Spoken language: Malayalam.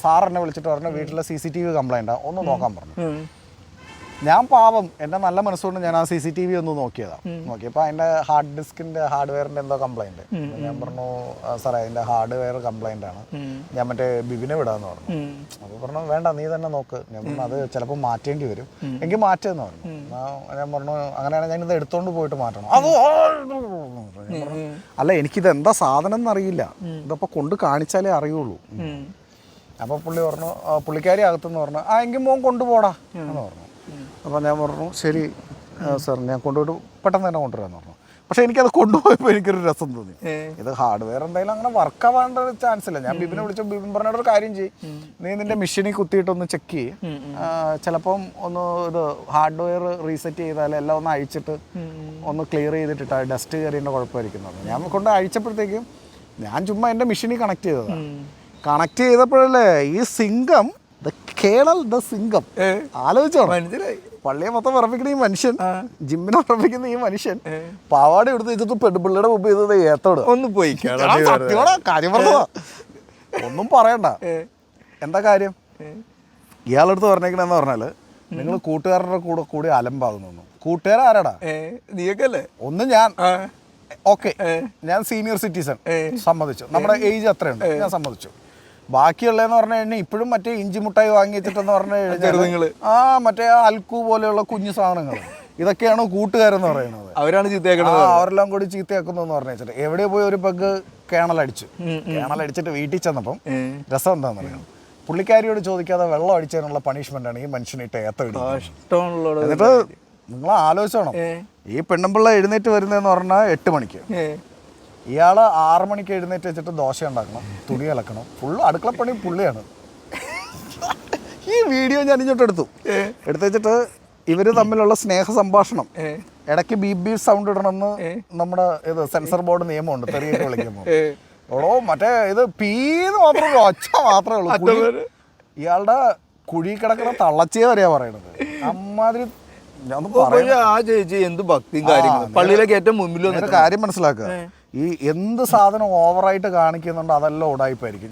സാർ എന്നെ വിളിച്ചിട്ട് പറഞ്ഞു വീട്ടിലെ CCTV കംപ്ലൈൻറ്റാണ് ഒന്ന് നോക്കാൻ പറഞ്ഞു. ഞാൻ പാവം എൻ്റെ നല്ല മനസ്സുകൊണ്ട് ഞാൻ ആ CCTV ഒന്ന് നോക്കിയതാണ്. നോക്കിയപ്പോൾ അതിൻ്റെ ഹാർഡ് ഡിസ്കിൻ്റെ ഹാർഡ്വെയറിൻ്റെ എന്തോ കംപ്ലൈൻറ്റ്. ഞാൻ പറഞ്ഞു സാറേ അതിൻ്റെ ഹാർഡ്വെയർ കംപ്ലൈൻ്റ് ആണ്, ഞാൻ മറ്റേ ബിബിനെ വിടാമെന്ന് പറഞ്ഞു. അപ്പോൾ പറഞ്ഞു വേണ്ട നീ തന്നെ നോക്ക്. ഞാൻ പറഞ്ഞു അത് ചിലപ്പോൾ മാറ്റേണ്ടി വരും, എങ്കിൽ മാറ്റുമെന്ന് പറഞ്ഞു. ഞാൻ പറഞ്ഞു അങ്ങനെയാണെങ്കിൽ ഞാനിത് എടുത്തോണ്ട് പോയിട്ട് മാറ്റണം. അത് അല്ല എനിക്കിത് എന്താ സാധനം എന്നറിയില്ല, ഇതപ്പോൾ കൊണ്ട് കാണിച്ചാലേ അറിയുള്ളൂ. അപ്പോൾ പുള്ളി പറഞ്ഞു പുള്ളിക്കാരി അകത്തെന്ന് പറഞ്ഞു എങ്കിൽ മോൻ കൊണ്ടുപോടാ എന്ന് പറഞ്ഞു. അപ്പോൾ ഞാൻ പറഞ്ഞു ശരി സാർ ഞാൻ കൊണ്ടുപോയിട്ട് പെട്ടെന്ന് തന്നെ കൊണ്ടുവരാമെന്ന് പറഞ്ഞു. പക്ഷേ എനിക്കത് കൊണ്ടുപോയപ്പോൾ എനിക്കൊരു രസം തോന്നി. ഇത് ഹാർഡ്വെയർ എന്തായാലും അങ്ങനെ വർക്കാവാണ്ട ഒരു ചാൻസ് ഇല്ല. ഞാൻ ബിബിനെ വിളിച്ചു, ബിബിൻ പറഞ്ഞൊരു കാര്യം ചെയ്യും, നീ നിൻ്റെ മെഷീനിൽ കുത്തിയിട്ടൊന്ന് ചെക്ക് ചെയ്യും, ചിലപ്പം ഒന്ന് ഇത് ഹാർഡ്വെയർ റീസെറ്റ് ചെയ്താൽ എല്ലാം ഒന്ന് അഴിച്ചിട്ട് ഒന്ന് ക്ലിയർ ചെയ്തിട്ടിട്ട് ഡസ്റ്റ് കയറിയതിൻ്റെ കുഴപ്പമായിരിക്കുന്നത്. ഞാൻ കൊണ്ട് അഴിച്ചപ്പോഴത്തേക്കും ഞാൻ ചുമ്മാ എൻ്റെ മെഷീനിൽ കണക്ട് ചെയ്തതാണ്. കണക്ട് ചെയ്തപ്പോഴല്ലേ ഈ സിംഗം സിംഗം ആലോചിച്ചോ, പള്ളിയെ മൊത്തം ഉറപ്പിക്കുന്ന ഈ മനുഷ്യൻ, ജിമ്മിനെ ഉറപ്പിക്കുന്ന ഈ മനുഷ്യൻ പാവാട എടുത്ത് വെച്ചിട്ട് പെൺപിള്ളയുടെ മുമ്പ് ചെയ്തത് ഏത്തോട് ഒന്ന് പോയി കാര്യം പറഞ്ഞതാ. ഒന്നും പറയണ്ട. എന്താ കാര്യം ഇയാളെടുത്ത് പറഞ്ഞേക്കണെന്ന് പറഞ്ഞാല് നിങ്ങൾ കൂട്ടുകാരുടെ കൂടി അലമ്പാകുന്നു. കൂട്ടുകാരാരാടാ? നീക്കല്ലേ? ഒന്ന് ഞാൻ ഓക്കെ, ഞാൻ സീനിയർ സിറ്റിസൺ സമ്മതിച്ചു, നമ്മുടെ ഏജ് അത്രയുണ്ട്, ഞാൻ സമ്മതിച്ചു. ബാക്കിയുള്ളതെന്ന് പറഞ്ഞു കഴിഞ്ഞാൽ ഇപ്പോഴും മറ്റേ ഇഞ്ചി മുട്ടായി വാങ്ങി വെച്ചിട്ടെന്ന് പറഞ്ഞു കഴിഞ്ഞാൽ മറ്റേ അൽക്കു പോലെയുള്ള കുഞ്ഞു സാധനങ്ങൾ, ഇതൊക്കെയാണ് കൂട്ടുകാരെന്ന് പറയുന്നത്. അവരാണ് ചീത്തയാക്കുന്നത്, അവരെല്ലാം കൂടി ചീത്തയാക്കുന്നതെന്ന് പറഞ്ഞു വെച്ചിട്ട് എവിടെ പോയി ഒരു പെഗ് കേണലടിച്ചിട്ട് വീട്ടിൽ ചെന്നപ്പം രസം എന്താണെന്ന് അറിയാം, പുള്ളിക്കാരിയോട് ചോദിക്കാതെ വെള്ളം അടിച്ചതിനുള്ള പണിഷ്മെന്റാണ് ഈ മനുഷ്യനിട്ട് ഏത്തമിടുന്നത്. എന്നിട്ട് നിങ്ങൾ ആലോചിച്ചോണം, ഈ പെണ്ണുമ്പിള്ള എഴുന്നേറ്റ് വരുന്നതെന്ന് പറഞ്ഞാൽ 8 മണിക്ക്, ഇയാൾ 6 മണിക്ക് എഴുന്നേറ്റ് വെച്ചിട്ട് ദോശ ഉണ്ടാക്കണം, തുണി അലക്കണം, ഫുള്ള് അടുക്കളപ്പണി പുള്ളിയാണ്. ഈ വീഡിയോ ഞാൻ ഇങ്ങോട്ട് എടുത്തു വെച്ചിട്ട് ഇവർ തമ്മിലുള്ള സ്നേഹ സംഭാഷണം, ഇടയ്ക്ക് ബീപ് സൗണ്ട് ഇടണമെന്ന് നമ്മുടെ ഇത് സെൻസർ ബോർഡ് നിയമമുണ്ട്, തെറിയിട്ട് വിളിക്കുമ്പോൾ. ഓടോ മറ്റേ ഇത് പീന്ന് മാത്രം ഒച്ച മാത്രമേ ഉള്ളൂ. ഇയാളുടെ കുഴി കിടക്കുന്ന തള്ളച്ചിയെ വരെയാ പറയണത്. അമ്മാതിരി എന്ത് ഭക്തിയും കാര്യങ്ങളും പള്ളിയിലേക്ക് ഏറ്റവും മുമ്പിൽ കാര്യം മനസ്സിലാക്കുക. ഈ എന്ത് സാധനം ഓവറായിട്ട് കാണിക്കുന്നുണ്ടോ അതെല്ലാം ഉടായിപ്പായിരിക്കും.